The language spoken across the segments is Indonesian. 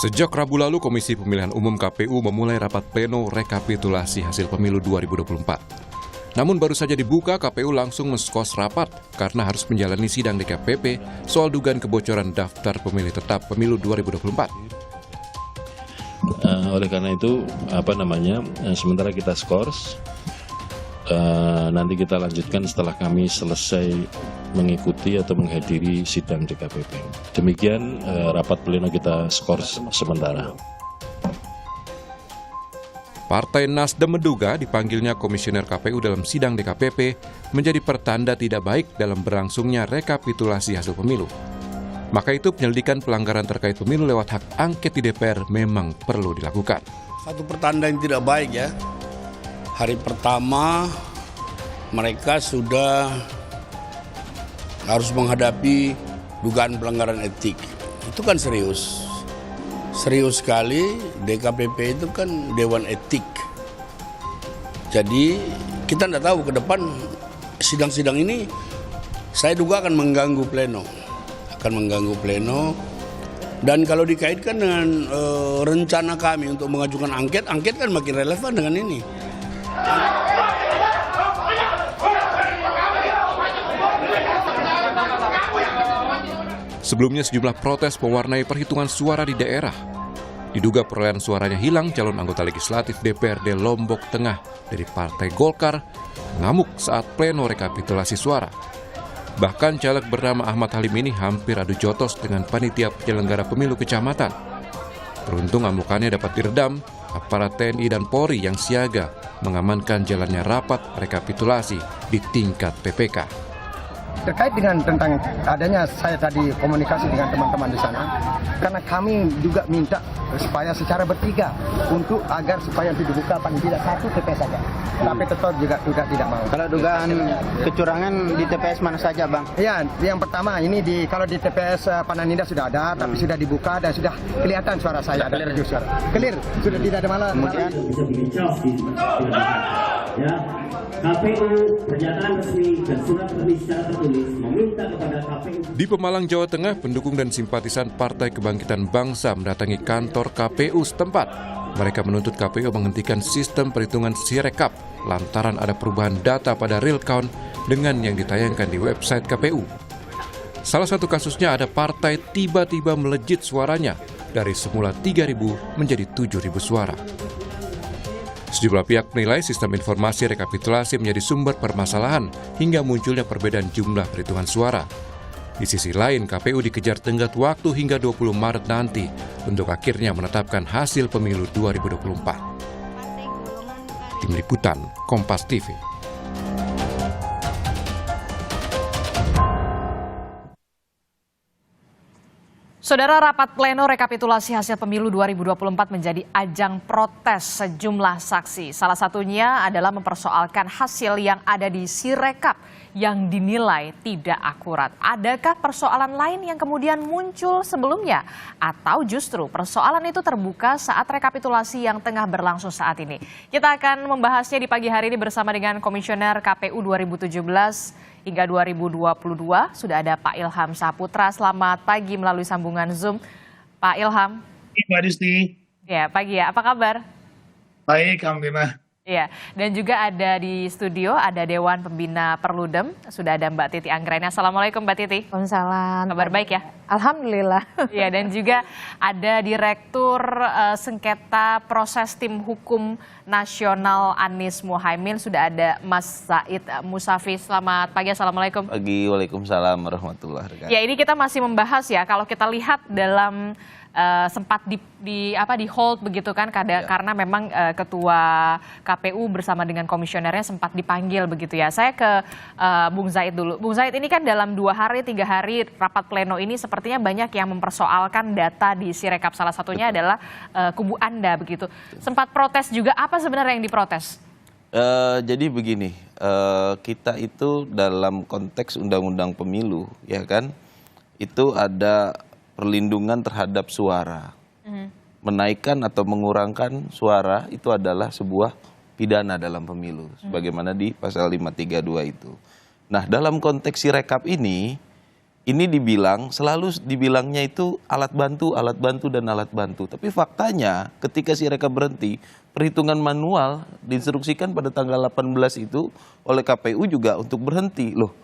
Sejak Rabu lalu, Komisi Pemilihan Umum KPU memulai rapat pleno rekapitulasi hasil pemilu 2024. Namun baru saja dibuka, KPU langsung menskos rapat karena harus menjalani sidang DKPP soal dugaan kebocoran daftar pemilih tetap pemilu 2024. Oleh karena itu, sementara kita skors, nanti kita lanjutkan setelah kami selesai mengikuti atau menghadiri sidang DKPP. Demikian rapat pleno kita skors sementara. Partai Nasdem menduga dipanggilnya komisioner KPU dalam sidang DKPP menjadi pertanda tidak baik dalam berlangsungnya rekapitulasi hasil pemilu. Maka itu penyelidikan pelanggaran terkait pemilu lewat hak angket di DPR memang perlu dilakukan. Satu pertanda yang tidak baik ya. Hari pertama mereka sudah harus menghadapi dugaan pelanggaran etik. Itu kan serius. Serius sekali, DKPP itu kan Dewan Etik. Jadi kita tidak tahu ke depan sidang-sidang ini saya duga akan mengganggu pleno. Dan kalau dikaitkan dengan rencana kami untuk mengajukan angket kan makin relevan dengan ini. Sebelumnya sejumlah protes mewarnai perhitungan suara di daerah. Diduga perolehan suaranya hilang, calon anggota legislatif DPRD Lombok Tengah dari Partai Golkar mengamuk saat pleno rekapitulasi suara. Bahkan caleg bernama Ahmad Halim ini hampir adu jotos dengan panitia penyelenggara pemilu kecamatan. Beruntung amukannya dapat diredam, aparat TNI dan Polri yang siaga mengamankan jalannya rapat rekapitulasi di tingkat PPK. Terkait dengan tentang adanya saya tadi komunikasi dengan teman-teman di sana, karena kami juga minta supaya secara bertiga untuk agar supaya itu dibuka paling tidak satu TPS saja. Tapi tetap juga tidak mau. Kalau dugaan kecurangan di TPS mana saja, Bang? Ya, yang pertama ini kalau di TPS Pananinda sudah ada, tapi sudah dibuka dan sudah kelihatan suara saya ada suara. Clear, sudah tidak ada malah. Kemudian bisa dibincang ya. KPU pernyataan resmi dan surat secara tertulis meminta kepada KPU. Di Pemalang, Jawa Tengah, pendukung dan simpatisan Partai Kebangkitan Bangsa mendatangi kantor KPU setempat. Mereka menuntut KPU menghentikan sistem perhitungan Sirekap lantaran ada perubahan data pada real count dengan yang ditayangkan di website KPU. Salah satu kasusnya ada partai tiba-tiba melejit suaranya dari semula 3.000 menjadi 7.000 suara. Sejumlah pihak menilai sistem informasi rekapitulasi menjadi sumber permasalahan hingga munculnya perbedaan jumlah perhitungan suara. Di sisi lain, KPU dikejar tenggat waktu hingga 20 Maret nanti untuk akhirnya menetapkan hasil pemilu 2024. Tim Liputan, Kompas TV. Saudara, rapat pleno rekapitulasi hasil pemilu 2024 menjadi ajang protes sejumlah saksi. Salah satunya adalah mempersoalkan hasil yang ada di Sirekap yang dinilai tidak akurat. Adakah persoalan lain yang kemudian muncul sebelumnya? Atau justru persoalan itu terbuka saat rekapitulasi yang tengah berlangsung saat ini? Kita akan membahasnya di pagi hari ini bersama dengan Komisioner KPU 2017 hingga 2022. Sudah ada Pak Ilham Saputra. Selamat pagi melalui sambungan Zoom. Pak Ilham. Mbak Disti. Ya, pagi ya. Apa kabar? Baik, alhamdulillah. Ya, dan juga ada di studio ada Dewan Pembina Perludem, sudah ada Mbak Titi Anggraini. Assalamualaikum Mbak Titi. Waalaikumsalam. Kabar baik ya? Alhamdulillah. Ya, dan juga ada Direktur Sengketa Proses Tim Hukum Nasional Anies Muhaimin, sudah ada Mas Zaid Musafi. Selamat pagi, Assalamualaikum. Pagi, waalaikumsalam warahmatullahi wabarakatuh. Ya, ini kita masih membahas ya, kalau kita lihat dalam sempat di hold begitu kan karena memang ketua KPU bersama dengan komisionernya sempat dipanggil begitu ya. Saya ke Bung Zaid dulu. Bung Zaid, ini kan dalam 2 hari 3 hari rapat pleno ini sepertinya banyak yang mempersoalkan data di Sirekap, salah satunya adalah kubu Anda begitu. Sempat protes juga, apa sebenarnya yang diprotes? Jadi begini, kita itu dalam konteks undang-undang pemilu ya kan, itu ada perlindungan terhadap suara. Menaikkan atau mengurangkan suara itu adalah sebuah pidana dalam pemilu, sebagaimana di pasal 532 itu. Nah, dalam konteks Sirekap ini ini selalu dibilangnya itu alat bantu, dan alat bantu. Tapi faktanya ketika Sirekap berhenti, perhitungan manual diinstruksikan pada tanggal 18 itu oleh KPU juga untuk berhenti. Loh,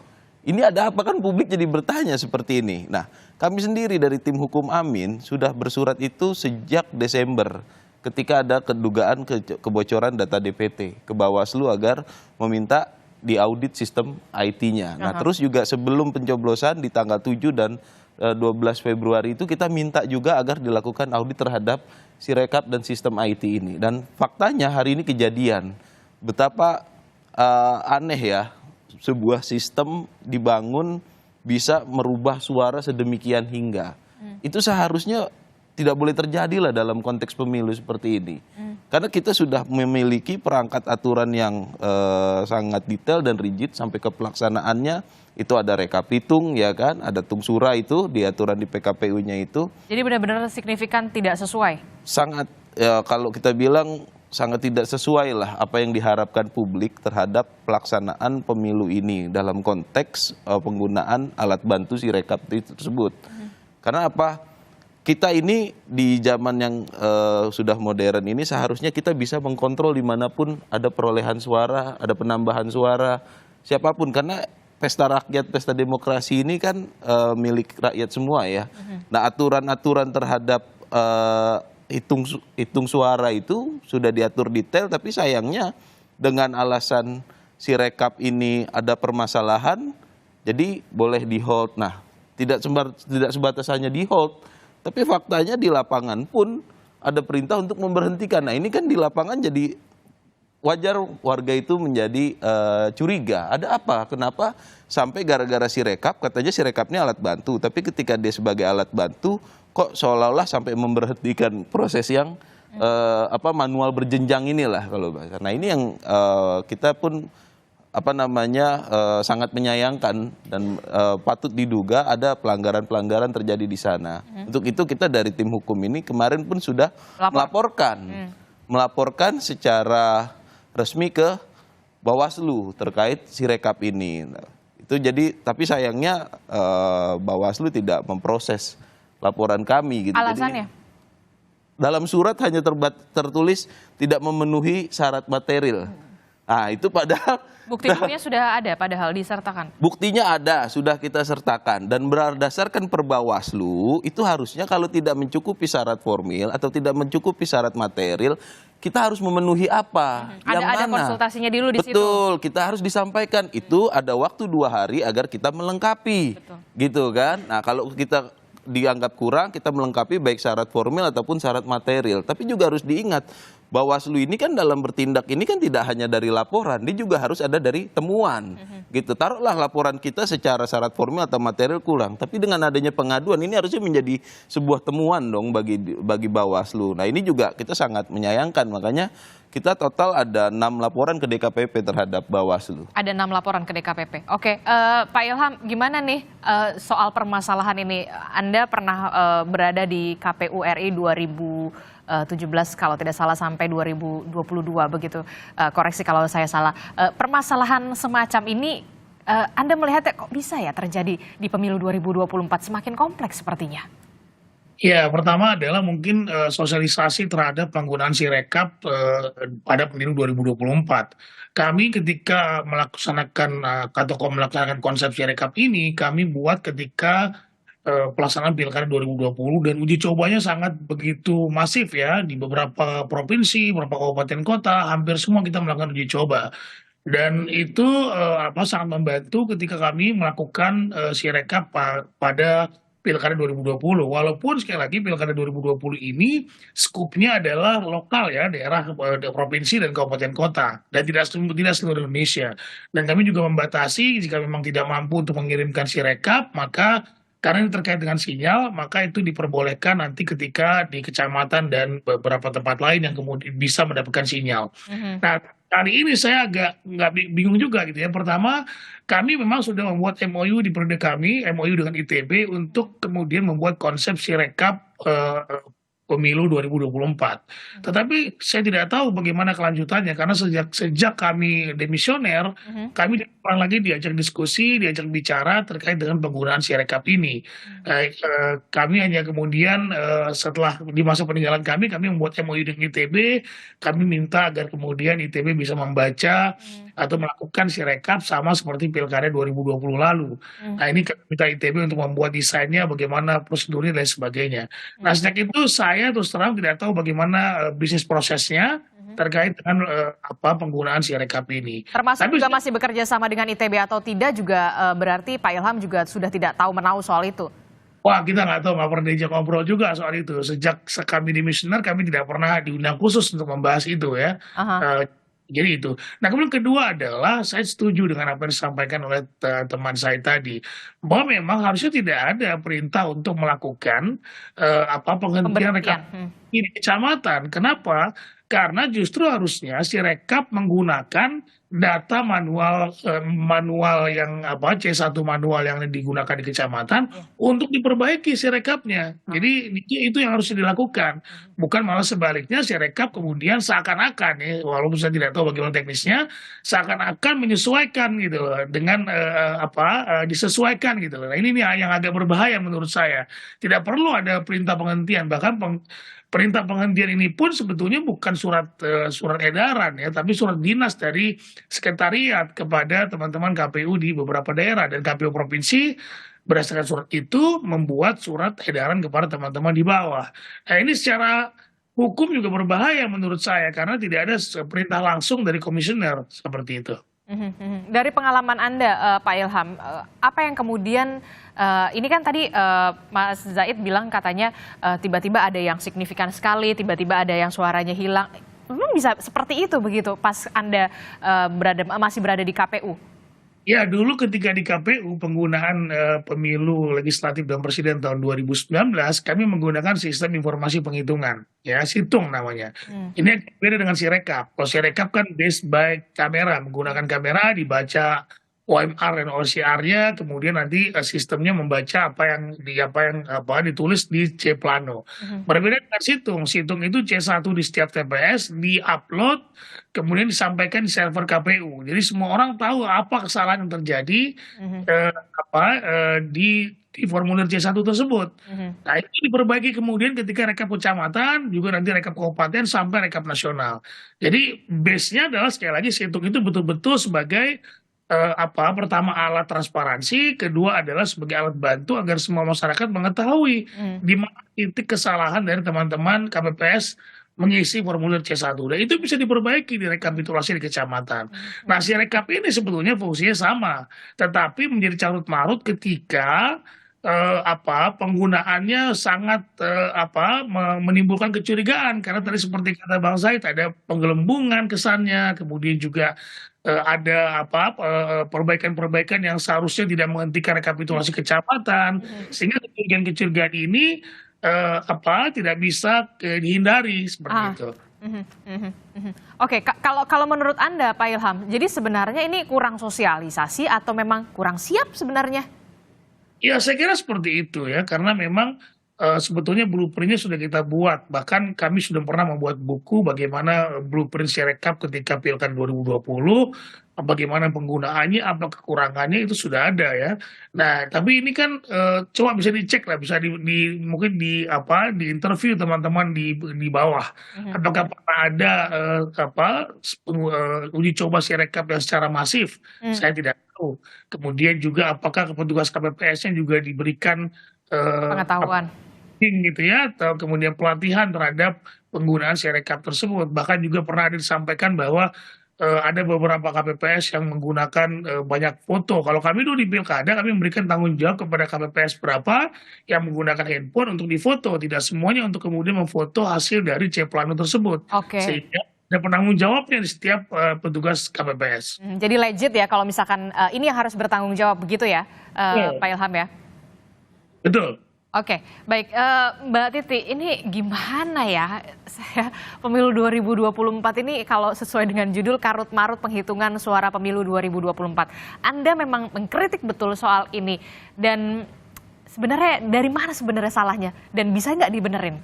ini ada apa, kan publik jadi bertanya seperti ini. Nah, kami sendiri dari tim hukum Amin sudah bersurat itu sejak Desember ketika ada kedugaan kebocoran data DPT ke Bawaslu agar meminta diaudit sistem IT-nya. Nah, terus juga sebelum pencoblosan di tanggal 7 dan 12 Februari itu kita minta juga agar dilakukan audit terhadap Sirekap dan sistem IT ini. Dan faktanya hari ini kejadian. Betapa aneh ya, sebuah sistem dibangun bisa merubah suara sedemikian hingga. Itu seharusnya tidak boleh terjadi lah dalam konteks pemilu seperti ini. Karena kita sudah memiliki perangkat aturan yang sangat detail dan rigid sampai ke pelaksanaannya. Itu ada rekapitung, ya kan, ada tungsura itu di aturan di PKPU-nya itu. Jadi benar-benar signifikan tidak sesuai? Sangat, ya, kalau kita bilang sangat tidak sesuai lah apa yang diharapkan publik terhadap pelaksanaan pemilu ini dalam konteks penggunaan alat bantu Sirekap tersebut. Karena apa? Kita ini di zaman yang sudah modern ini seharusnya kita bisa mengkontrol dimanapun ada perolehan suara, ada penambahan suara, siapapun. Karena pesta rakyat, pesta demokrasi ini kan milik rakyat semua ya. Nah, aturan-aturan terhadap hitung suara itu sudah diatur detail, tapi sayangnya dengan alasan Sirekap ini ada permasalahan, jadi boleh di hold. Nah, tidak sebatas hanya di hold, tapi faktanya di lapangan pun ada perintah untuk memberhentikan. Nah, ini kan di lapangan jadi wajar warga itu menjadi curiga. Ada apa? Kenapa sampai gara-gara Sirekap, katanya Sirekapnya alat bantu, tapi ketika dia sebagai alat bantu kok seolah-olah sampai memberhentikan proses yang manual berjenjang inilah kalau bahasa. Nah, ini yang kita pun sangat menyayangkan dan patut diduga ada pelanggaran-pelanggaran terjadi di sana. Untuk itu kita dari tim hukum ini kemarin pun sudah melaporkan secara resmi ke Bawaslu terkait Sirekap ini. Nah, itu jadi, tapi sayangnya Bawaslu tidak memproses laporan kami gitu. Alasannya? Jadi, dalam surat hanya tertulis tidak memenuhi syarat material. Nah, itu padahal bukti hukumnya sudah ada, padahal disertakan. Buktinya ada, sudah kita sertakan. Dan berdasarkan Perbawaslu, itu harusnya kalau tidak mencukupi syarat formil atau tidak mencukupi syarat material, kita harus memenuhi apa? Ada konsultasinya dulu di situ. Betul, kita harus disampaikan. Itu ada waktu 2 hari agar kita melengkapi. Betul. Gitu kan? Nah, kalau kita dianggap kurang, kita melengkapi baik syarat formil ataupun syarat material. Tapi juga harus diingat, Bawaslu ini kan dalam bertindak ini kan tidak hanya dari laporan, dia juga harus ada dari temuan. Gitu. Taruhlah laporan kita secara syarat formil atau material kurang, tapi dengan adanya pengaduan ini harusnya menjadi sebuah temuan dong bagi Bawaslu. Nah, ini juga kita sangat menyayangkan, makanya kita total ada 6 laporan ke DKPP terhadap Bawaslu. Ada 6 laporan ke DKPP. Oke, Pak Ilham, gimana nih soal permasalahan ini? Anda pernah berada di KPU RI 2017 kalau tidak salah sampai 2022 begitu. Koreksi kalau saya salah. Permasalahan semacam ini Anda melihatnya kok bisa ya terjadi di pemilu 2024, semakin kompleks sepertinya? Ya, pertama adalah mungkin sosialisasi terhadap penggunaan Sirekap pada pemilu 2024. Kami ketika melaksanakan konsep Sirekap ini, kami buat ketika pelaksanaan Pilkada 2020 dan uji cobanya sangat begitu masif ya di beberapa provinsi, beberapa kabupaten kota, hampir semua kita melakukan uji coba. Dan itu sangat membantu ketika kami melakukan Sirekap pada Pilkada 2020, walaupun sekali lagi Pilkada 2020 ini skupnya adalah lokal ya, daerah provinsi dan kabupaten kota, dan tidak seluruh Indonesia. Dan kami juga membatasi jika memang tidak mampu untuk mengirimkan Sirekap, maka karena ini terkait dengan sinyal, maka itu diperbolehkan nanti ketika di kecamatan dan beberapa tempat lain yang kemudian bisa mendapatkan sinyal. Nah, kali ini saya agak nggak bingung juga gitu ya. Pertama, kami memang sudah membuat MOU di periode kami, MOU dengan ITB untuk kemudian membuat konsep Sirekap pemilu 2024. Tetapi saya tidak tahu bagaimana kelanjutannya karena sejak kami demisioner, kami kurang lagi diajak diskusi, diajak bicara terkait dengan penggunaan Sirekap ini. Kami hanya kemudian setelah di masa peninggalan kami membuat MOU dengan ITB, kami minta agar kemudian ITB bisa membaca atau melakukan Sirekap sama seperti Pilkada 2020 lalu. Nah ini kami minta ITB untuk membuat desainnya, bagaimana prosedurnya dan sebagainya. Nah sejak itu saya terus terang tidak tahu bagaimana bisnis prosesnya terkait dengan penggunaan Sirekap ini. Termasuk juga masih bekerja sama dengan ITB atau tidak juga berarti Pak Ilham juga sudah tidak tahu menahu soal itu. Wah kita nggak tahu, nggak pernah diajak ngobrol juga soal itu. Sejak kami demisioner kami tidak pernah diundang khusus untuk membahas itu ya. Jadi itu. Nah kemudian kedua adalah saya setuju dengan apa yang disampaikan oleh teman saya tadi, bahwa memang harusnya tidak ada perintah untuk melakukan penghentian rekap di kecamatan. Kenapa? Karena justru harusnya Sirekap menggunakan data manual yang C1 manual yang digunakan di kecamatan untuk diperbaiki Sirekapnya. Jadi itu yang harus dilakukan, bukan malah sebaliknya Sirekap kemudian seakan-akan ya, walaupun saya tidak tahu bagaimana teknisnya, seakan-akan menyesuaikan gitu loh, dengan disesuaikan gitu loh. Nah ini yang agak berbahaya menurut saya. Tidak perlu ada perintah penghentian, bahkan perintah penghentian ini pun sebetulnya bukan surat edaran ya, tapi surat dinas dari sekretariat kepada teman-teman KPU di beberapa daerah, dan KPU provinsi berdasarkan surat itu membuat surat edaran kepada teman-teman di bawah. Nah ini secara hukum juga berbahaya menurut saya karena tidak ada perintah langsung dari komisioner seperti itu. Dari pengalaman Anda, Pak Ilham, apa yang kemudian ini kan tadi Mas Zaid bilang katanya tiba-tiba ada yang signifikan sekali, tiba-tiba ada yang suaranya hilang. Memang bisa seperti itu begitu pas Anda masih berada di KPU? Ya dulu ketika di KPU penggunaan pemilu legislatif dan presiden tahun 2019 kami menggunakan sistem informasi penghitungan ya, Situng namanya. Ini beda dengan Sirekap. Kalau Sirekap kan based by kamera, menggunakan kamera dibaca OMR dan OCR-nya, kemudian nanti sistemnya membaca apa yang ditulis di C Plano. Berbeda dengan Situng. Situng itu C1 di setiap TPS di-upload, kemudian disampaikan di server KPU. Jadi semua orang tahu apa kesalahan yang terjadi di formulir C1 tersebut. Nah itu diperbaiki kemudian ketika rekap kecamatan, juga nanti rekap kabupaten sampai rekap nasional. Jadi base-nya adalah sekali lagi Situng itu betul-betul sebagai pertama alat transparansi, kedua adalah sebagai alat bantu agar semua masyarakat mengetahui di mana titik kesalahan dari teman-teman KPPS mengisi formulir C1. Dan itu bisa diperbaiki di rekapitulasi di kecamatan. Nah, Sirekap ini sebetulnya fungsinya sama, tetapi menjadi carut marut ketika penggunaannya sangat menimbulkan kecurigaan karena tadi seperti kata Bang Zaid ada penggelembungan kesannya, kemudian juga ada perbaikan-perbaikan yang seharusnya tidak menghentikan rekapitulasi kecamatan, sehingga kecurigaan ini tidak bisa dihindari seperti itu. Oke, kalau menurut Anda Pak Ilham, jadi sebenarnya ini kurang sosialisasi atau memang kurang siap sebenarnya? Ya saya kira seperti itu ya, karena memang sebetulnya blueprint-nya sudah kita buat. Bahkan kami sudah pernah membuat buku bagaimana blueprint Sirekap ketika Pilkada 2020, bagaimana penggunaannya, apa kekurangannya itu sudah ada ya. Nah, tapi ini kan coba bisa dicek lah, bisa mungkin di interview teman-teman di bawah. Apakah pernah ada uji coba Sirekap yang secara masif? Saya tidak tahu. Kemudian juga apakah petugas KPPS-nya juga diberikan pengetahuan gitu ya, atau kemudian pelatihan terhadap penggunaan Sirekap tersebut. Bahkan juga pernah disampaikan bahwa ada beberapa KPPS yang menggunakan banyak foto. Kalau kami dulu di Pilkada, kami memberikan tanggung jawab kepada KPPS berapa yang menggunakan handphone untuk difoto. Tidak semuanya untuk kemudian memfoto hasil dari C Plano tersebut. Sehingga ada penanggung jawabnya di setiap petugas KPPS. Jadi legit ya kalau misalkan ini yang harus bertanggung jawab begitu ya, Pak Ilham ya? Betul. Oke, baik. Mbak Titi, ini gimana ya? Saya pemilu 2024 ini kalau sesuai dengan judul karut-marut penghitungan suara pemilu 2024. Anda memang mengkritik betul soal ini. Dan sebenarnya dari mana sebenarnya salahnya? Dan bisa nggak dibenerin?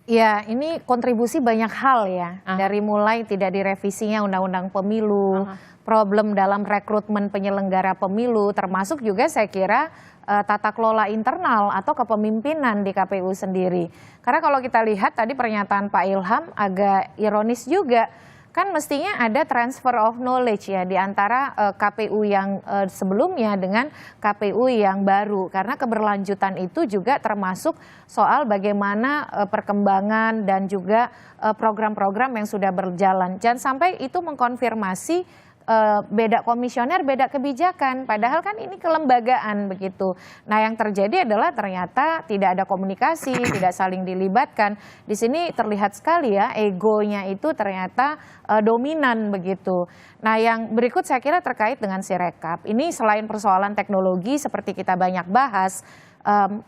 Ya, ini kontribusi banyak hal ya. Dari mulai tidak direvisinya Undang-Undang Pemilu, problem dalam rekrutmen penyelenggara pemilu, termasuk juga saya kira tata kelola internal atau kepemimpinan di KPU sendiri. Karena kalau kita lihat tadi pernyataan Pak Ilham agak ironis juga. Kan mestinya ada transfer of knowledge ya di antara KPU yang sebelumnya dengan KPU yang baru. Karena keberlanjutan itu juga termasuk soal bagaimana perkembangan dan juga program-program yang sudah berjalan. Jangan sampai itu mengkonfirmasi beda komisioner, beda kebijakan. Padahal kan ini kelembagaan begitu. Nah yang terjadi adalah ternyata tidak ada komunikasi, tidak saling dilibatkan. Di sini terlihat sekali ya egonya itu ternyata dominan begitu. Nah yang berikut saya kira terkait dengan Sirekap. Ini selain persoalan teknologi seperti kita banyak bahas,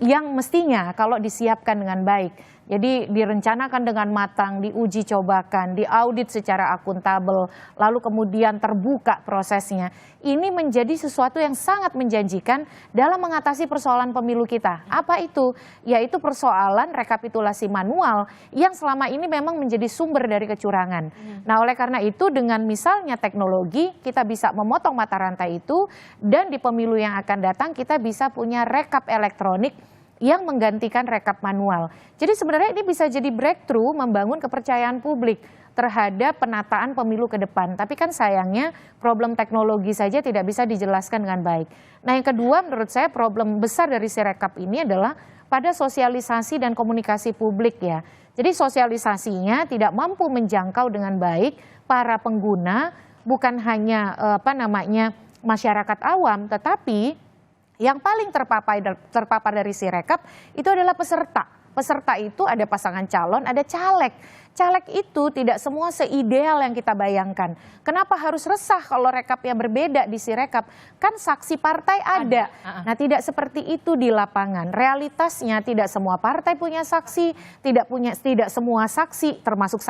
yang mestinya kalau disiapkan dengan baik. Jadi direncanakan dengan matang, diuji cobakan, diaudit secara akuntabel, lalu kemudian terbuka prosesnya. Ini menjadi sesuatu yang sangat menjanjikan dalam mengatasi persoalan pemilu kita. Apa itu? Yaitu persoalan rekapitulasi manual yang selama ini memang menjadi sumber dari kecurangan. Nah oleh karena itu dengan misalnya teknologi kita bisa memotong mata rantai itu dan di pemilu yang akan datang kita bisa punya rekap elektronik yang menggantikan rekap manual. Jadi sebenarnya ini bisa jadi breakthrough membangun kepercayaan publik terhadap penataan pemilu ke depan. Tapi kan sayangnya problem teknologi saja tidak bisa dijelaskan dengan baik. Nah yang kedua menurut saya problem besar dari Sirekap ini adalah pada sosialisasi dan komunikasi publik ya. Jadi sosialisasinya tidak mampu menjangkau dengan baik para pengguna, bukan hanya masyarakat awam, tetapi yang paling terpapar dari Sirekap itu adalah peserta. Peserta itu ada pasangan calon, ada caleg. Caleg itu tidak semua seideal yang kita bayangkan. Kenapa harus resah kalau rekapnya berbeda di Sirekap? Kan saksi partai ada. Nah tidak seperti itu di lapangan. Realitasnya tidak semua partai punya saksi, tidak semua saksi, termasuk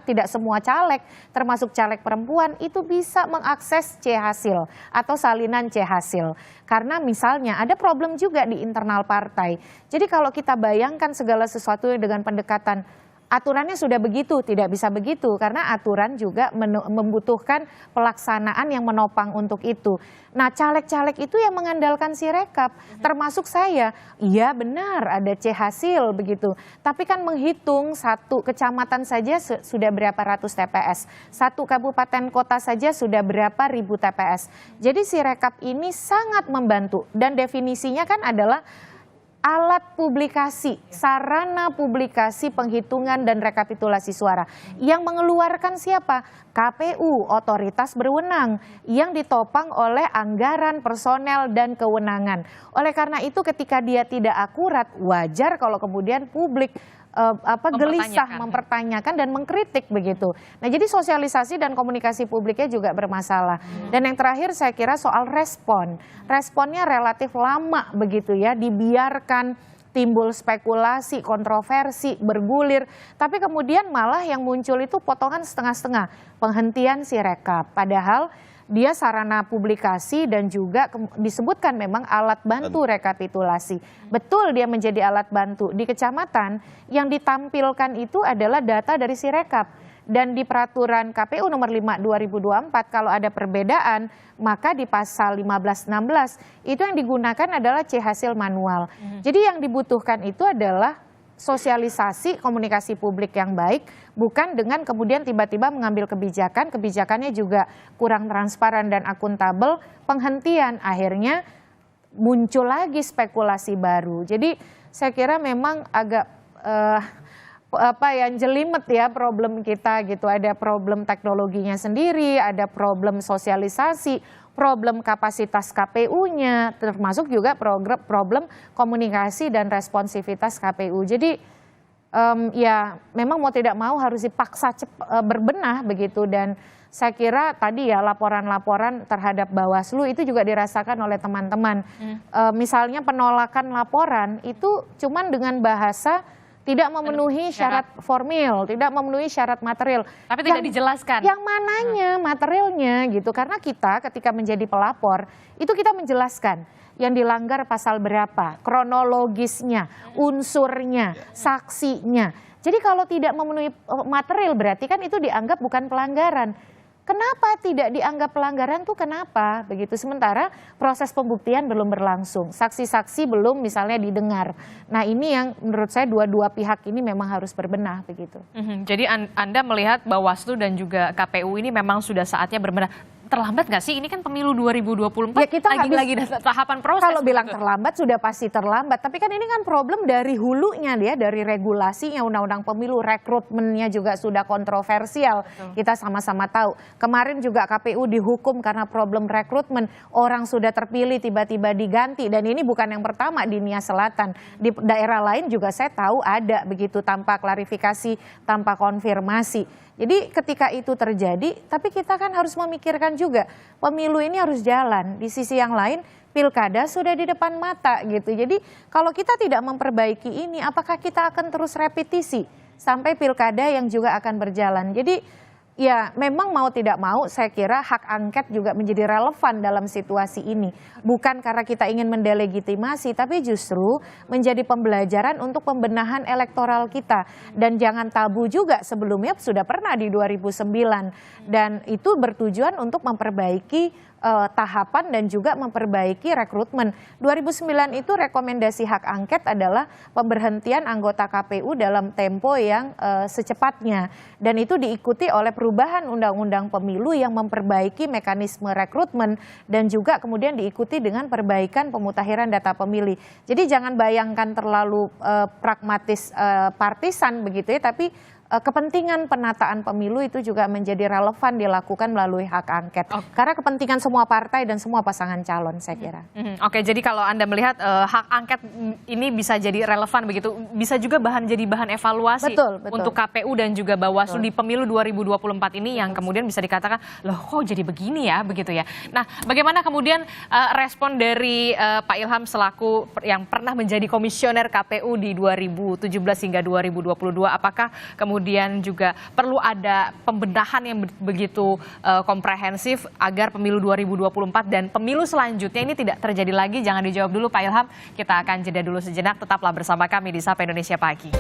tidak semua caleg, termasuk caleg perempuan itu bisa mengakses C-hasil atau salinan C-hasil. Karena misalnya ada problem juga di internal partai. Jadi kalau kita bayangkan segala sesuatu dengan pendekatan aturannya sudah begitu, tidak bisa begitu karena aturan juga membutuhkan pelaksanaan yang menopang untuk itu. Nah caleg-caleg itu yang mengandalkan Sirekap, termasuk saya. Iya benar ada C-hasil begitu, tapi kan menghitung satu kecamatan saja sudah berapa ratus TPS, satu kabupaten kota saja sudah berapa ribu TPS. Jadi Sirekap ini sangat membantu dan definisinya kan adalah alat publikasi, sarana publikasi penghitungan dan rekapitulasi suara. Yang mengeluarkan siapa? KPU, otoritas berwenang yang ditopang oleh anggaran, personel, dan kewenangan. Oleh karena itu ketika dia tidak akurat, wajar kalau kemudian publik gelisah mempertanyakan dan mengkritik begitu. Nah jadi sosialisasi dan komunikasi publiknya juga bermasalah. Dan yang terakhir saya kira soal respon. Responnya relatif lama begitu ya, dibiarkan timbul spekulasi, kontroversi, bergulir. Tapi kemudian malah yang muncul itu potongan setengah-setengah, penghentian Sirekap. Padahal dia sarana publikasi dan juga disebutkan memang alat bantu rekapitulasi. Betul dia menjadi alat bantu. Di kecamatan yang ditampilkan itu adalah data dari Sirekap. Dan di peraturan KPU nomor 5 2024 kalau ada perbedaan maka di pasal 15-16 itu yang digunakan adalah C-hasil manual. Jadi yang dibutuhkan itu adalah sosialisasi komunikasi publik yang baik, bukan dengan kemudian tiba-tiba mengambil kebijakan, kebijakannya juga kurang transparan dan akuntabel, penghentian akhirnya muncul lagi spekulasi baru. Jadi saya kira memang agak jelimet ya problem kita gitu. Ada problem teknologinya sendiri, ada problem sosialisasi, problem kapasitas KPU-nya, termasuk juga problem komunikasi dan responsivitas KPU. Jadi ya memang mau tidak mau harus dipaksa berbenah begitu. Dan saya kira tadi ya laporan-laporan terhadap Bawaslu itu juga dirasakan oleh teman-teman. Misalnya penolakan laporan itu cuman dengan bahasa tidak memenuhi syarat formil, tidak memenuhi syarat material. Tapi tidak dijelaskan. Yang mananya materialnya gitu. Karena kita ketika menjadi pelapor, itu kita menjelaskan yang dilanggar pasal berapa, kronologisnya, unsurnya, saksinya. Jadi kalau tidak memenuhi material berarti kan itu dianggap bukan pelanggaran. Kenapa tidak dianggap pelanggaran tuh kenapa? Begitu, sementara proses pembuktian belum berlangsung, saksi-saksi belum misalnya didengar. Nah ini yang menurut saya dua-dua pihak ini memang harus berbenah begitu. Jadi Anda melihat Bawaslu dan juga KPU ini memang sudah saatnya berbenah. Terlambat nggak sih? Ini kan pemilu 2024, ya kita lagi tahapan proses. Kalau bilang terlambat sudah pasti terlambat, tapi kan ini kan problem dari hulunya dia, dari regulasinya, undang-undang pemilu, rekrutmennya juga sudah kontroversial. Kita sama-sama tahu. Kemarin juga KPU dihukum karena problem rekrutmen, orang sudah terpilih tiba-tiba diganti, dan ini bukan yang pertama di Nia Selatan. Di daerah lain juga saya tahu ada begitu, tanpa klarifikasi, tanpa konfirmasi. Jadi ketika itu terjadi, tapi kita kan harus memikirkan juga pemilu ini harus jalan. Di sisi yang lain pilkada sudah di depan mata gitu. Jadi kalau kita tidak memperbaiki ini, apakah kita akan terus repetisi sampai pilkada yang juga akan berjalan. Jadi ya memang mau tidak mau saya kira hak angket juga menjadi relevan dalam situasi ini. Bukan karena kita ingin mendelegitimasi, tapi justru menjadi pembelajaran untuk pembenahan elektoral kita. Dan jangan tabu juga, sebelumnya sudah pernah di 2009. Dan itu bertujuan untuk memperbaiki tahapan dan juga memperbaiki rekrutmen. 2009 itu rekomendasi hak angket adalah pemberhentian anggota KPU dalam tempo yang secepatnya. Dan itu diikuti oleh perubahan undang-undang pemilu yang memperbaiki mekanisme rekrutmen dan juga kemudian diikuti dengan perbaikan pemutakhiran data pemilih. Jadi jangan bayangkan terlalu pragmatis partisan begitu ya, tapi kepentingan penataan pemilu itu juga menjadi relevan dilakukan melalui hak angket. Karena kepentingan semua partai dan semua pasangan calon saya kira. Oke, jadi kalau Anda melihat hak angket ini bisa jadi relevan begitu, bisa juga jadi bahan evaluasi untuk KPU dan juga Bawaslu di pemilu 2024 ini yang kemudian bisa dikatakan, loh kok jadi begini ya, begitu ya. Nah, bagaimana kemudian respon dari Pak Ilham selaku yang pernah menjadi komisioner KPU di 2017 hingga 2022, apakah kemudian juga perlu ada pembenahan yang begitu komprehensif agar pemilu 2024 dan pemilu selanjutnya ini tidak terjadi lagi? Jangan dijawab dulu Pak Ilham, kita akan jeda dulu sejenak, tetaplah bersama kami di Sapa Indonesia Pagi.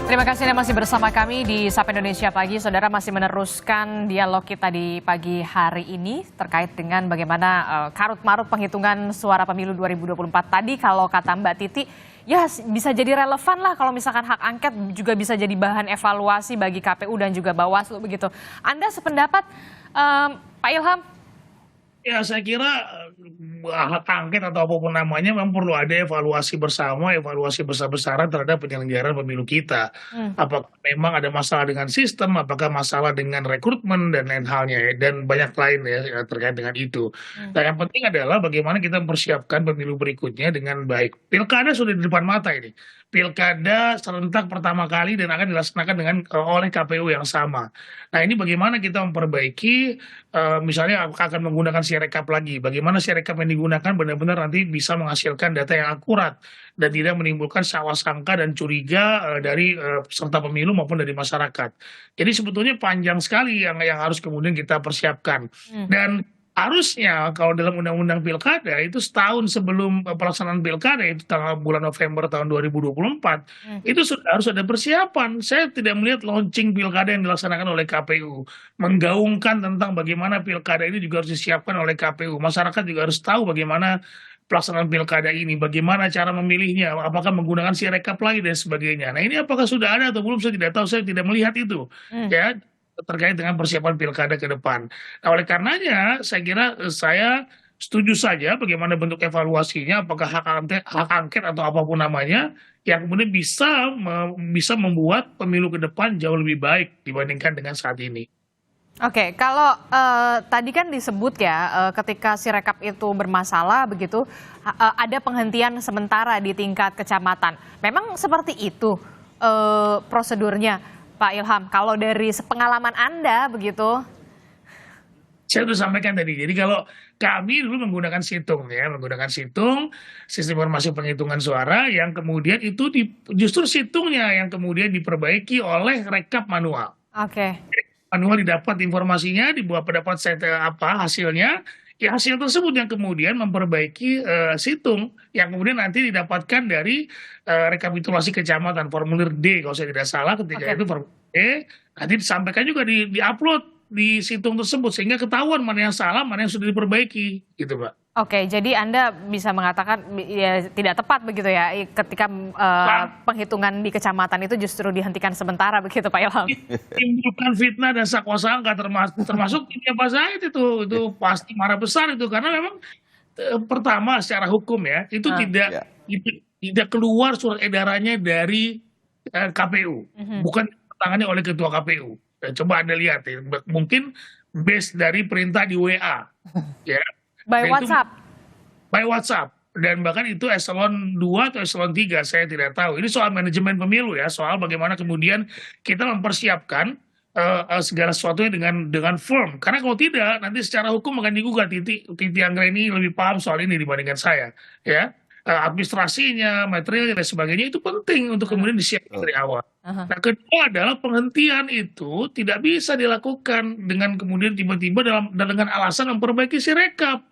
Terima kasih Anda masih bersama kami di Sapa Indonesia Pagi. Saudara, masih meneruskan dialog kita di pagi hari ini terkait dengan bagaimana karut-marut penghitungan suara pemilu 2024. Tadi kalau kata Mbak Titi, ya bisa jadi relevan lah kalau misalkan hak angket juga bisa jadi bahan evaluasi bagi KPU dan juga Bawaslu begitu. Anda sependapat Pak Ilham? Ya saya kira hak angket atau apapun namanya memang perlu ada evaluasi bersama, evaluasi besar-besaran terhadap penyelenggaraan pemilu kita. Apakah memang ada masalah dengan sistem, apakah masalah dengan rekrutmen dan lain halnya ya, dan banyak lain ya terkait dengan itu. Nah yang penting adalah bagaimana kita mempersiapkan pemilu berikutnya dengan baik. Pilkada sudah di depan mata ini. Pilkada serentak pertama kali dan akan dilaksanakan oleh KPU yang sama. Nah ini bagaimana kita memperbaiki, misalnya akan menggunakan Sirekap lagi. Bagaimana Sirekap yang digunakan benar-benar nanti bisa menghasilkan data yang akurat dan tidak menimbulkan sangka dan curiga dari peserta pemilu maupun dari masyarakat. Jadi sebetulnya panjang sekali yang harus kemudian kita persiapkan. Dan harusnya kalau dalam undang-undang pilkada itu setahun sebelum pelaksanaan pilkada itu bulan November tahun 2024 itu sudah harus ada persiapan. Saya tidak melihat launching pilkada yang dilaksanakan oleh KPU menggaungkan tentang bagaimana pilkada ini juga harus disiapkan oleh KPU. Masyarakat juga harus tahu bagaimana pelaksanaan pilkada ini, bagaimana cara memilihnya, apakah menggunakan Sirekap lagi dan sebagainya. Nah ini apakah sudah ada atau belum saya tidak tahu, saya tidak melihat itu ya terkait dengan persiapan pilkada ke depan. Nah oleh karenanya saya kira saya setuju saja bagaimana bentuk evaluasinya, apakah hak angket atau apapun namanya yang kemudian bisa membuat pemilu ke depan jauh lebih baik dibandingkan dengan saat ini. Oke, kalau tadi kan disebut ya ketika Sirekap itu bermasalah begitu ada penghentian sementara di tingkat kecamatan. Memang seperti itu prosedurnya Pak Ilham, kalau dari pengalaman Anda begitu? Saya sudah sampaikan tadi, jadi kalau kami dulu menggunakan situng ya, menggunakan situng, sistem informasi penghitungan suara yang kemudian itu justru situngnya yang kemudian diperbaiki oleh rekap manual. Oke. manual didapat informasinya, dibuat pendapat saya hasilnya, ya hasil tersebut yang kemudian memperbaiki situng yang kemudian nanti didapatkan dari rekapitulasi kecamatan formulir D kalau saya tidak salah ketika itu formulir D, nanti disampaikan juga di-upload di situng tersebut sehingga ketahuan mana yang salah, mana yang sudah diperbaiki, gitu Pak. Oke, jadi Anda bisa mengatakan ya, tidak tepat begitu ya ketika penghitungan di kecamatan itu justru dihentikan sementara begitu Pak Ilham? Menimbulkan fitnah dan sakwa sangka termasuk timnya Pak Said itu pasti marah besar itu karena memang pertama secara hukum ya itu tidak keluar surat edarannya dari KPU, bukan ditangani oleh ketua KPU. Coba Anda lihat ya, mungkin base dari perintah di WA ya. By WhatsApp? By WhatsApp. Dan bahkan itu eselon 2 atau eselon 3, saya tidak tahu. Ini soal manajemen pemilu ya, soal bagaimana kemudian kita mempersiapkan segala sesuatunya dengan firm. Karena kalau tidak, nanti secara hukum akan digugat. Titi Anggraini lebih paham soal ini dibandingkan saya. Ya, administrasinya, materialnya, dan sebagainya itu penting untuk kemudian disiapkan dari awal. Nah, kedua adalah penghentian itu tidak bisa dilakukan dengan kemudian tiba-tiba dengan alasan memperbaiki Sirekap.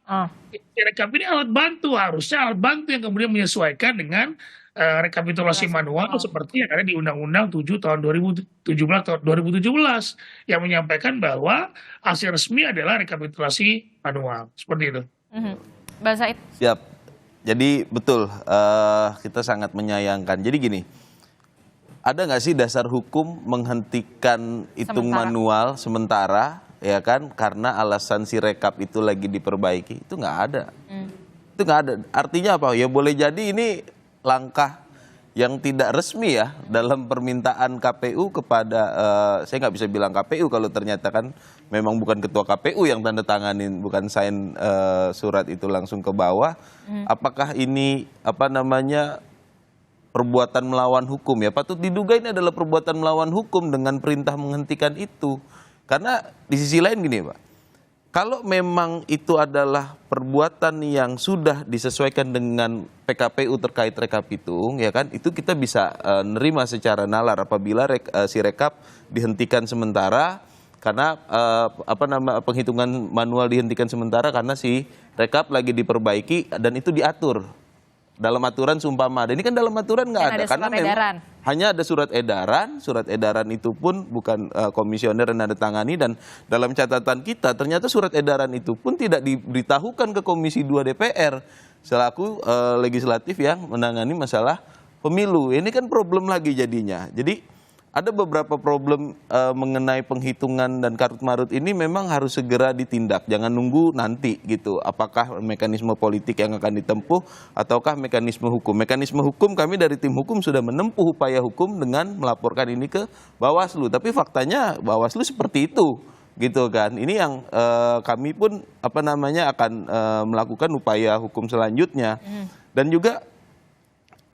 Sirekap ini alat bantu, harusnya alat bantu yang kemudian menyesuaikan dengan rekapitulasi manual seperti yang ada di Undang-Undang 7 tahun 2017 yang menyampaikan bahwa hasil resmi adalah rekapitulasi manual. Seperti itu. Mbak Said? Siap. Jadi betul, kita sangat menyayangkan. Jadi gini, ada nggak sih dasar hukum menghentikan hitung manual sementara, ya kan? Karena alasan Sirekap itu lagi diperbaiki, itu nggak ada. Itu nggak ada. Artinya apa? Ya boleh jadi ini langkah yang tidak resmi ya dalam permintaan KPU kepada, saya nggak bisa bilang KPU kalau ternyata kan memang bukan ketua KPU yang tanda tanganin, bukan sign surat itu langsung ke bawah. Apakah ini perbuatan melawan hukum ya? Patut diduga ini adalah perbuatan melawan hukum dengan perintah menghentikan itu. Karena di sisi lain gini Pak, kalau memang itu adalah perbuatan yang sudah disesuaikan dengan PKPU terkait rekapitung, ya kan, itu kita bisa nerima secara nalar apabila Sirekap dihentikan sementara karena penghitungan manual dihentikan sementara karena si rekap lagi diperbaiki dan itu diatur dalam aturan sumpama. Ini kan dalam aturan nggak ada karena memang hanya ada surat edaran itu pun bukan komisioner yang tangani, dan dalam catatan kita ternyata surat edaran itu pun tidak diberitahukan ke Komisi 2 DPR selaku legislatif yang menangani masalah pemilu. Ini kan problem lagi jadinya. Jadi ada beberapa problem mengenai penghitungan dan karut marut ini memang harus segera ditindak, jangan nunggu nanti gitu. Apakah mekanisme politik yang akan ditempuh ataukah mekanisme hukum? Mekanisme hukum kami dari tim hukum sudah menempuh upaya hukum dengan melaporkan ini ke Bawaslu, tapi faktanya Bawaslu seperti itu gitu kan. Ini yang kami pun akan melakukan upaya hukum selanjutnya. Dan juga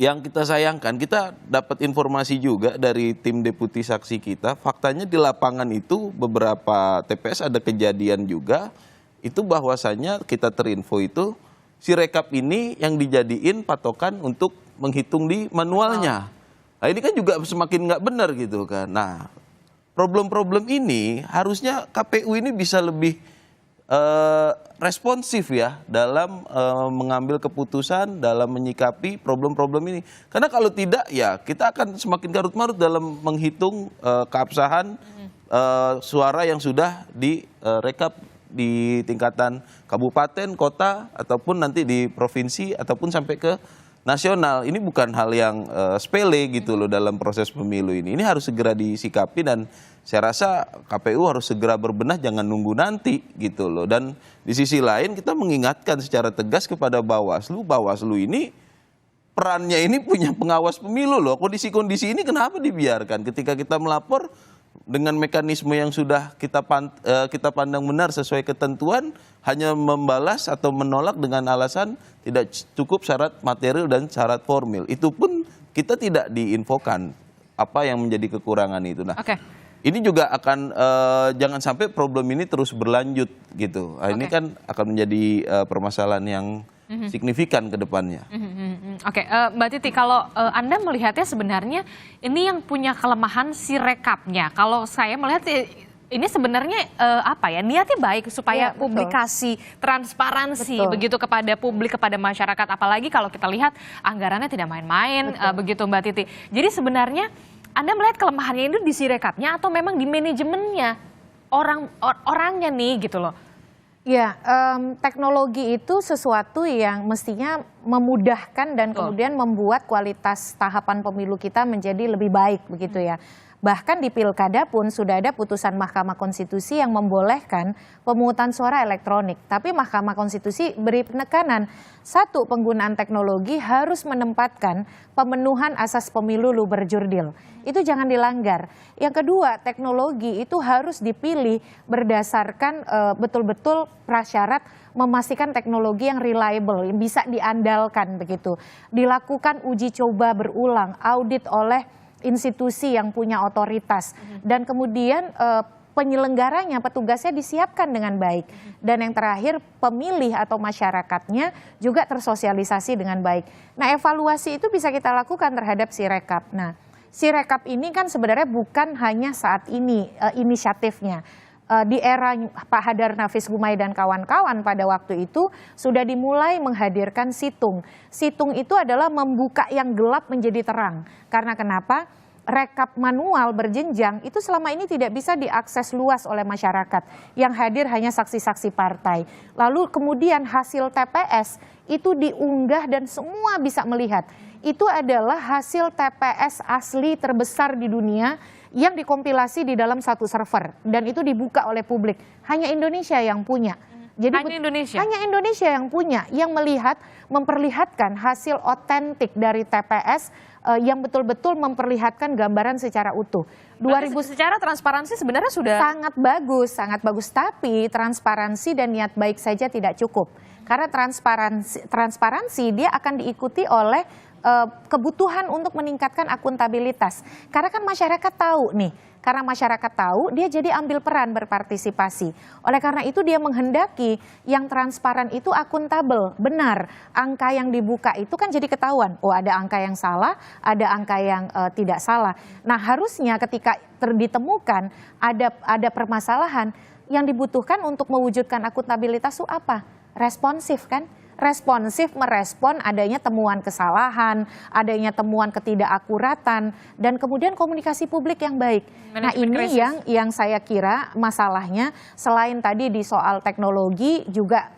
yang kita sayangkan, kita dapat informasi juga dari tim deputi saksi kita, faktanya di lapangan itu beberapa TPS ada kejadian juga, itu bahwasannya kita terinfo itu Sirekap ini yang dijadiin patokan untuk menghitung di manualnya. Nah ini kan juga semakin nggak benar gitu kan. Nah problem-problem ini harusnya KPU ini bisa lebih responsif ya dalam mengambil keputusan, dalam menyikapi problem-problem ini. Karena kalau tidak ya kita akan semakin karut-marut dalam menghitung keabsahan suara yang sudah direkap di tingkatan kabupaten, kota, ataupun nanti di provinsi, ataupun sampai ke nasional. Ini bukan hal yang sepele gitu loh dalam proses pemilu ini. Ini harus segera disikapi dan saya rasa KPU harus segera berbenah, jangan nunggu nanti gitu loh. Dan di sisi lain kita mengingatkan secara tegas kepada Bawaslu, Bawaslu ini perannya ini punya pengawas pemilu loh. Kondisi-kondisi ini kenapa dibiarkan? Ketika kita melapor dengan mekanisme yang sudah kita pandang benar sesuai ketentuan, hanya membalas atau menolak dengan alasan tidak cukup syarat material dan syarat formil. Itu pun kita tidak diinfokan apa yang menjadi kekurangan itu. Nah, ini juga akan jangan sampai problem ini terus berlanjut gitu. Nah, ini kan akan menjadi permasalahan yang signifikan ke depannya. Mbak Titi, kalau Anda melihatnya sebenarnya ini yang punya kelemahan Sirekapnya. Kalau saya melihat Ini sebenarnya apa ya, niatnya baik supaya Iya, betul. publikasi, transparansi Betul. begitu kepada publik, kepada masyarakat. Apalagi kalau kita lihat anggarannya tidak main-main, begitu Mbak Titi. Jadi sebenarnya Anda melihat kelemahannya itu di Sirekapnya atau memang di manajemennya orangnya nih gitu loh? Ya, teknologi itu sesuatu yang mestinya memudahkan dan kemudian membuat kualitas tahapan pemilu kita menjadi lebih baik begitu ya. Bahkan di pilkada pun sudah ada putusan Mahkamah Konstitusi yang membolehkan pemungutan suara elektronik. Tapi Mahkamah Konstitusi beri penekanan, satu, penggunaan teknologi harus menempatkan pemenuhan asas pemilu luber jurdil. Itu jangan dilanggar. Yang kedua, teknologi itu harus dipilih berdasarkan betul-betul prasyarat memastikan teknologi yang reliable, yang bisa diandalkan begitu. Dilakukan uji coba berulang, audit oleh institusi yang punya otoritas, dan kemudian penyelenggaranya, petugasnya disiapkan dengan baik. Dan yang terakhir, pemilih atau masyarakatnya juga tersosialisasi dengan baik. Nah, evaluasi itu bisa kita lakukan terhadap Sirekap. Nah, Sirekap ini kan sebenarnya bukan hanya saat ini inisiatifnya. Di era Pak Hadar Nafis Gumai dan kawan-kawan pada waktu itu sudah dimulai menghadirkan situng. Situng itu adalah membuka yang gelap menjadi terang. Karena kenapa? Rekap manual berjenjang itu selama ini tidak bisa diakses luas oleh masyarakat. Yang hadir hanya saksi-saksi partai. Lalu kemudian hasil TPS itu diunggah dan semua bisa melihat. Itu adalah hasil TPS asli terbesar di dunia yang dikompilasi di dalam satu server dan itu dibuka oleh publik. Hanya Indonesia yang punya. Jadi hanya Indonesia yang punya, yang melihat, memperlihatkan hasil otentik dari TPS yang betul-betul memperlihatkan gambaran secara utuh. Secara transparansi sebenarnya sudah sangat bagus. Tapi transparansi dan niat baik saja tidak cukup. Karena transparansi dia akan diikuti oleh kebutuhan untuk meningkatkan akuntabilitas. Karena kan masyarakat tahu nih, karena masyarakat tahu dia jadi ambil peran berpartisipasi. Oleh karena itu dia menghendaki yang transparan itu akuntabel, benar. Angka yang dibuka itu kan jadi ketahuan, oh ada angka yang salah, ada angka yang tidak salah. Nah harusnya ketika ditemukan ada permasalahan, yang dibutuhkan untuk mewujudkan akuntabilitas itu apa? Responsif kan? Responsif merespon adanya temuan kesalahan, adanya temuan ketidakakuratan, dan kemudian komunikasi publik yang baik. Nah ini yang saya kira masalahnya selain tadi di soal teknologi juga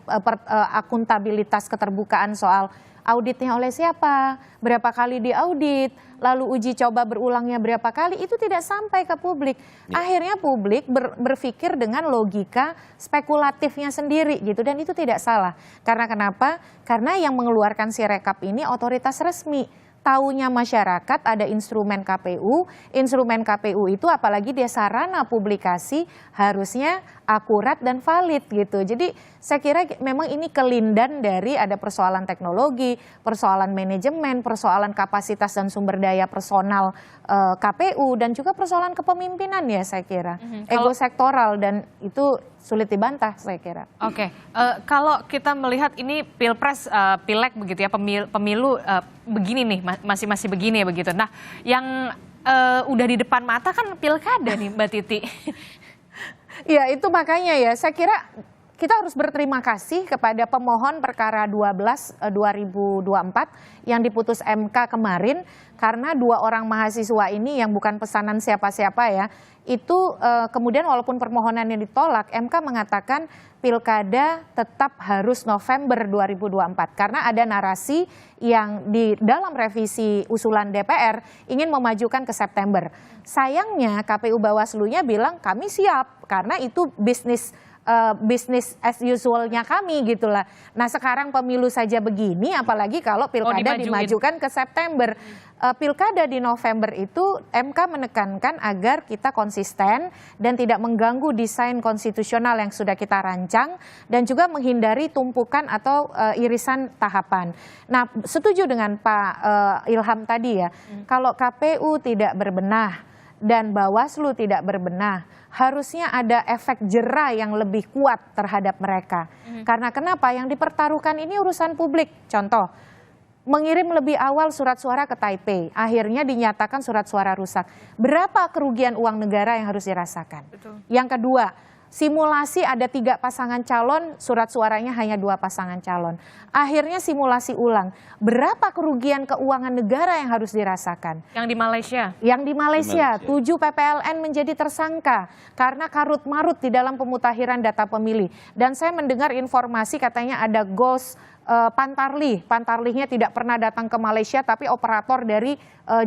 akuntabilitas keterbukaan soal auditnya oleh siapa, berapa kali diaudit, lalu uji coba berulangnya berapa kali, itu tidak sampai ke publik. Akhirnya publik berpikir dengan logika spekulatifnya sendiri gitu, dan itu tidak salah. Karena kenapa? Karena yang mengeluarkan Sirekap ini otoritas resmi. Taunya masyarakat ada instrumen KPU itu apalagi dia sarana publikasi harusnya akurat dan valid gitu. Jadi saya kira memang ini kelindan dari ada persoalan teknologi, persoalan manajemen, persoalan kapasitas dan sumber daya personal KPU, dan juga persoalan kepemimpinan ya saya kira. Ego sektoral, dan itu sulit dibantah saya kira. Oke, kalau kita melihat ini pilpres, pileg begitu ya, pemilu begini nih, masih begini ya begitu. Nah, yang udah di depan mata kan pilkada nih Mbak Titi. Ya itu makanya ya, saya kira kita harus berterima kasih kepada pemohon perkara 12/2024 yang diputus MK kemarin, karena 2 orang mahasiswa ini yang bukan pesanan siapa-siapa ya, itu kemudian walaupun permohonannya ditolak, MK mengatakan pilkada tetap harus November 2024 karena ada narasi yang di dalam revisi usulan DPR ingin memajukan ke September. Sayangnya KPU Bawaslu-nya bilang kami siap karena itu bisnis as usual-nya kami gitulah. Nah sekarang pemilu saja begini, apalagi kalau pilkada dimajukan ke September. Pilkada di November itu MK menekankan agar kita konsisten dan tidak mengganggu desain konstitusional yang sudah kita rancang, dan juga menghindari tumpukan atau irisan tahapan. Nah setuju dengan Pak Ilham tadi ya, kalau KPU tidak berbenah dan Bawaslu tidak berbenah, harusnya ada efek jera yang lebih kuat terhadap mereka. Karena kenapa? Yang dipertaruhkan ini urusan publik. Contoh, mengirim lebih awal surat suara ke Taipei, akhirnya dinyatakan surat suara rusak. Berapa kerugian uang negara yang harus dirasakan? Betul. Yang kedua, simulasi ada 3 pasangan calon, surat suaranya hanya 2 pasangan calon. Akhirnya simulasi ulang. Berapa kerugian keuangan negara yang harus dirasakan? Yang di Malaysia? Yang di Malaysia, 7 PPLN menjadi tersangka karena karut-marut di dalam pemutakhiran data pemilih. Dan saya mendengar informasi katanya ada ghost Pantarlih. Pantarlihnya tidak pernah datang ke Malaysia tapi operator dari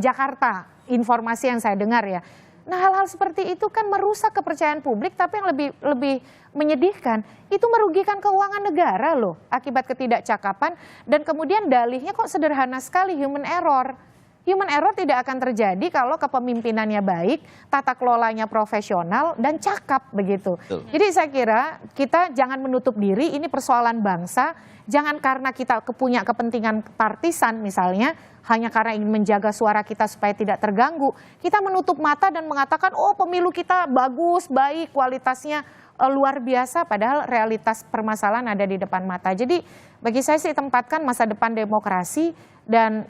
Jakarta. Informasi yang saya dengar ya. Nah, hal-hal seperti itu kan merusak kepercayaan publik, tapi yang lebih menyedihkan, itu merugikan keuangan negara loh, akibat ketidakcakapan, dan kemudian dalihnya kok sederhana sekali, human error. Human error tidak akan terjadi kalau kepemimpinannya baik, tata kelolanya profesional, dan cakap begitu. Jadi saya kira kita jangan menutup diri, ini persoalan bangsa, jangan karena kita punya kepentingan partisan misalnya, hanya karena ingin menjaga suara kita supaya tidak terganggu, kita menutup mata dan mengatakan, oh pemilu kita bagus, baik, kualitasnya luar biasa, padahal realitas permasalahan ada di depan mata. Jadi bagi saya sih tempatkan masa depan demokrasi dan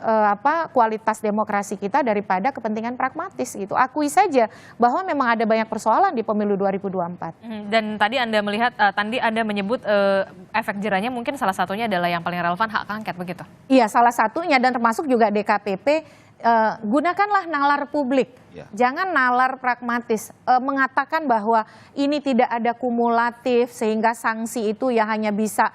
kualitas demokrasi kita daripada kepentingan pragmatis gitu. Akui saja bahwa memang ada banyak persoalan di pemilu 2024. Dan tadi Anda melihat, tadi Anda menyebut efek jerahnya mungkin salah satunya adalah yang paling relevan hak angket begitu? Iya, salah satunya dan termasuk juga DKPP. Gunakanlah nalar publik, jangan nalar pragmatis, mengatakan bahwa ini tidak ada kumulatif sehingga sanksi itu ya hanya bisa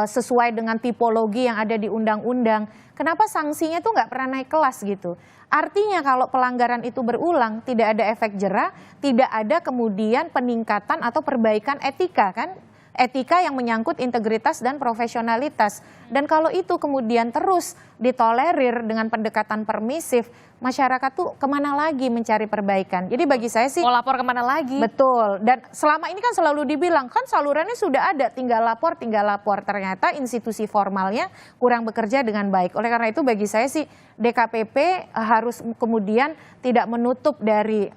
sesuai dengan tipologi yang ada di undang-undang. Kenapa sanksinya tuh nggak pernah naik kelas gitu? Artinya kalau pelanggaran itu berulang tidak ada efek jera, tidak ada kemudian peningkatan atau perbaikan etika kan? Etika yang menyangkut integritas dan profesionalitas. Dan kalau itu kemudian terus ditolerir dengan pendekatan permisif, masyarakat tuh kemana lagi mencari perbaikan. Jadi bagi saya sih... Mau lapor kemana lagi? Betul. Dan selama ini kan selalu dibilang, kan salurannya sudah ada, tinggal lapor, tinggal lapor. Ternyata institusi formalnya kurang bekerja dengan baik. Oleh karena itu bagi saya sih DKPP harus kemudian tidak menutup dari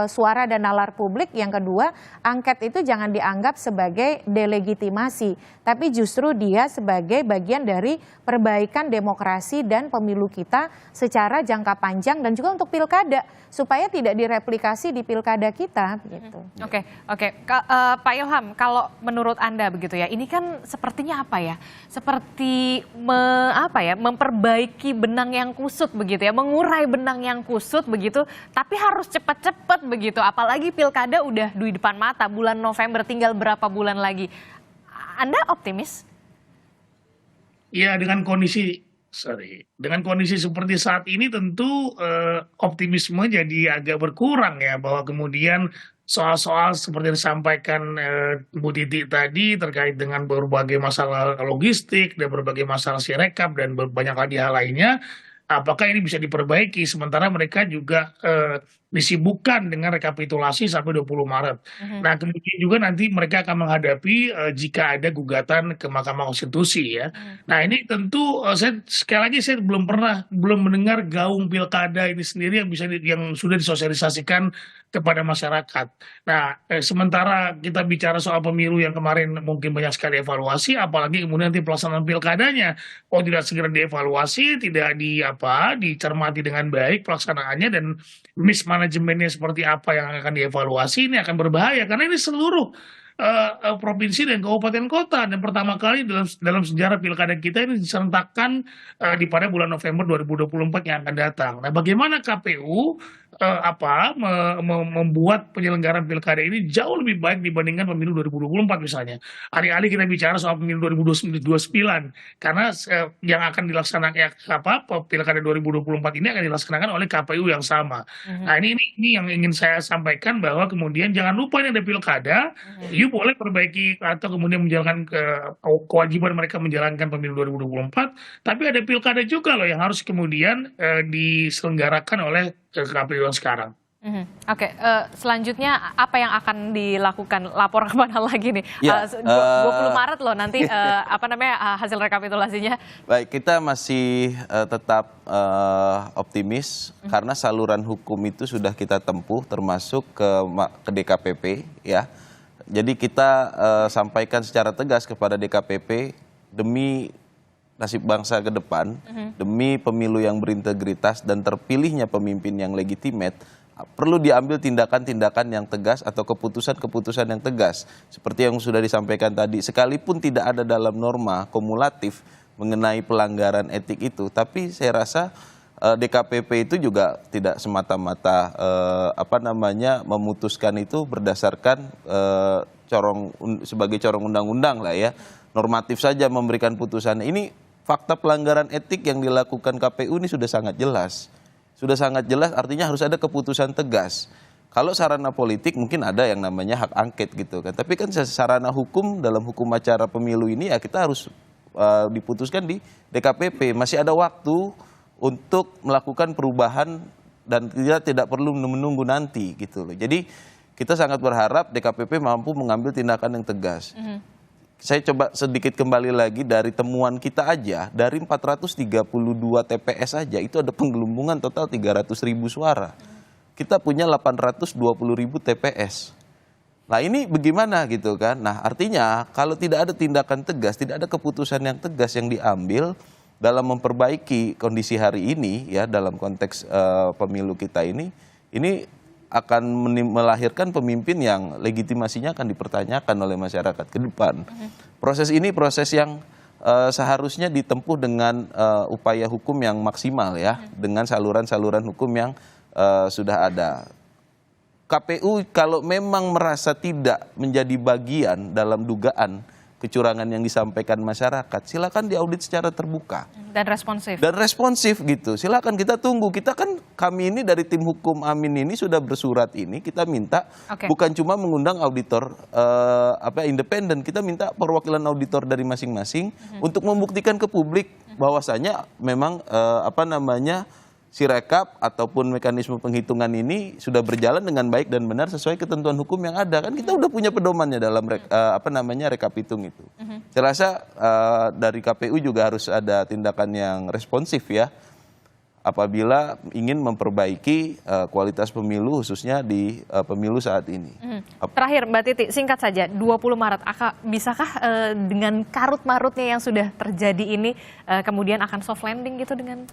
suara dan nalar publik. Yang kedua, angket itu jangan dianggap sebagai delegitimasi, tapi justru dia sebagai bagian dari perbaikan demokrasi dan pemilu kita secara jangka panjang dan juga untuk pilkada supaya tidak direplikasi di pilkada kita gitu. Oke. Pak Ilham, kalau menurut Anda begitu ya, ini kan sepertinya apa ya? Seperti memperbaiki benang yang kusut begitu ya, mengurai benang yang kusut begitu, tapi harus cepat-cepat begitu. Apalagi pilkada udah di depan mata, bulan November tinggal berapa bulan lagi. Anda optimis? Ya, dengan kondisi seperti saat ini tentu optimisme jadi agak berkurang ya, bahwa kemudian soal-soal seperti yang disampaikan Bu Titi tadi terkait dengan berbagai masalah logistik dan berbagai masalah sirekap dan banyak lagi hal lainnya, apakah ini bisa diperbaiki sementara mereka juga disibukkan dengan rekapitulasi sampai 20 Maret. Nah, kemudian juga nanti mereka akan menghadapi jika ada gugatan ke Mahkamah Konstitusi ya. Nah, ini tentu sekali lagi saya belum mendengar gaung pilkada ini sendiri yang sudah disosialisasikan kepada masyarakat. Nah, sementara kita bicara soal pemilu yang kemarin mungkin banyak sekali evaluasi, apalagi kemudian nanti pelaksanaan pilkadanya, tidak segera dievaluasi, tidak dicermati dengan baik pelaksanaannya, dan mismanajemennya seperti apa yang akan dievaluasi, ini akan berbahaya karena ini seluruh provinsi dan kabupaten kota, dan pertama kali dalam sejarah pilkada kita ini diserentakkan pada bulan November 2024 yang akan datang. Nah, bagaimana KPU membuat penyelenggaraan pilkada ini jauh lebih baik dibandingkan pemilu 2024 misalnya. Alih-alih kita bicara soal pemilu 2029, karena yang akan dilaksanakan pilkada 2024 ini akan dilaksanakan oleh KPU yang sama. Nah, ini yang ingin saya sampaikan, bahwa kemudian jangan lupa ini ada pilkada, boleh perbaiki atau kemudian menjalankan kewajiban mereka menjalankan pemilu 2024, tapi ada pilkada juga loh yang harus kemudian diselenggarakan oleh KPU yang sekarang. Oke, selanjutnya apa yang akan dilakukan? Lapor kemana lagi nih? 20 Maret loh nanti hasil rekapitulasinya. Baik, kita masih tetap optimis karena saluran hukum itu sudah kita tempuh, termasuk ke DKPP ya. Jadi kita sampaikan secara tegas kepada DKPP, demi nasib bangsa ke depan, demi pemilu yang berintegritas dan terpilihnya pemimpin yang legitimate, perlu diambil tindakan-tindakan yang tegas atau keputusan-keputusan yang tegas. Seperti yang sudah disampaikan tadi, sekalipun tidak ada dalam norma kumulatif mengenai pelanggaran etik itu, tapi saya rasa DKPP itu juga tidak semata-mata memutuskan itu berdasarkan sebagai corong undang-undang lah ya, normatif saja memberikan putusan. Ini fakta pelanggaran etik yang dilakukan KPU ini sudah sangat jelas. Sudah sangat jelas, artinya harus ada keputusan tegas. Kalau sarana politik mungkin ada yang namanya hak angket gitu kan. Tapi kan sarana hukum dalam hukum acara pemilu ini ya kita harus diputuskan di DKPP. Masih ada waktu untuk melakukan perubahan dan tidak perlu menunggu nanti gitu loh. Jadi kita sangat berharap DKPP mampu mengambil tindakan yang tegas. Saya coba sedikit kembali lagi dari temuan kita aja, dari 432 TPS aja itu ada penggelembungan total 300.000 suara. Kita punya 820.000 TPS. Nah ini bagaimana gitu kan? Nah artinya kalau tidak ada tindakan tegas, tidak ada keputusan yang tegas yang diambil dalam memperbaiki kondisi hari ini ya dalam konteks pemilu kita ini akan melahirkan pemimpin yang legitimasinya akan dipertanyakan oleh masyarakat ke depan. Proses ini proses yang seharusnya ditempuh dengan upaya hukum yang maksimal ya, dengan saluran-saluran hukum yang sudah ada. KPU kalau memang merasa tidak menjadi bagian dalam dugaan kecurangan yang disampaikan masyarakat, silakan diaudit secara terbuka. Dan responsif. Dan responsif gitu. Silakan kita tunggu. Kami ini dari tim hukum Amin ini sudah bersurat ini, kita minta bukan cuma mengundang auditor independen, kita minta perwakilan auditor dari masing-masing untuk membuktikan ke publik bahwasanya memang Sirekap ataupun mekanisme penghitungan ini sudah berjalan dengan baik dan benar sesuai ketentuan hukum yang ada. Kan kita udah punya pedomannya dalam rekapitung itu. Saya rasa dari KPU juga harus ada tindakan yang responsif ya, apabila ingin memperbaiki kualitas pemilu khususnya di pemilu saat ini. Terakhir Mbak Titi, singkat saja, 20 Maret, bisakah dengan karut-marutnya yang sudah terjadi ini kemudian akan soft landing gitu dengan...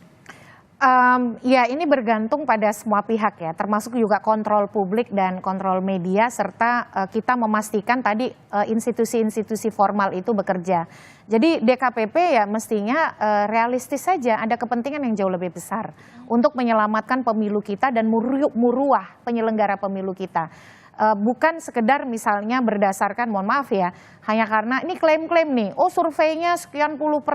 Ya ini bergantung pada semua pihak ya, termasuk juga kontrol publik dan kontrol media, serta kita memastikan tadi institusi-institusi formal itu bekerja. Jadi DKPP ya mestinya realistis saja, ada kepentingan yang jauh lebih besar untuk menyelamatkan pemilu kita dan muruah penyelenggara pemilu kita. Bukan sekedar misalnya berdasarkan, mohon maaf ya, hanya karena ini klaim-klaim nih, oh surveinya sekian puluh %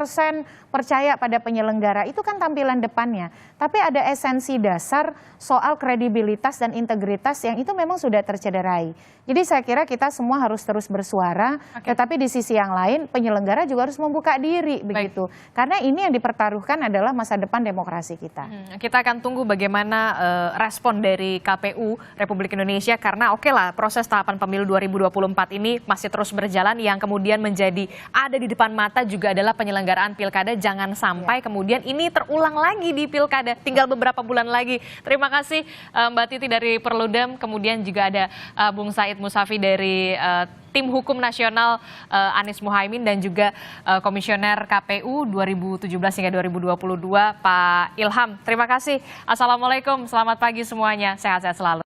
percaya pada penyelenggara, itu kan tampilan depannya. Tapi ada esensi dasar soal kredibilitas dan integritas yang itu memang sudah tercederai. Jadi saya kira kita semua harus terus bersuara, tetapi di sisi yang lain penyelenggara juga harus membuka diri begitu. Karena ini yang dipertaruhkan adalah masa depan demokrasi kita. Kita akan tunggu bagaimana respon dari KPU Republik Indonesia, karena lah proses tahapan pemilu 2024 ini masih terus berjalan. Yang kemudian menjadi ada di depan mata juga adalah penyelenggaraan pilkada. Jangan sampai kemudian ini terulang lagi di pilkada, tinggal beberapa bulan lagi. Terima kasih Mbak Titi dari Perludem, kemudian juga ada Bung Said Musafi dari Tim Hukum Nasional Anies Muhaimin, dan juga Komisioner KPU 2017 hingga 2022 Pak Ilham. Terima kasih. Assalamualaikum, selamat pagi semuanya, sehat-sehat selalu.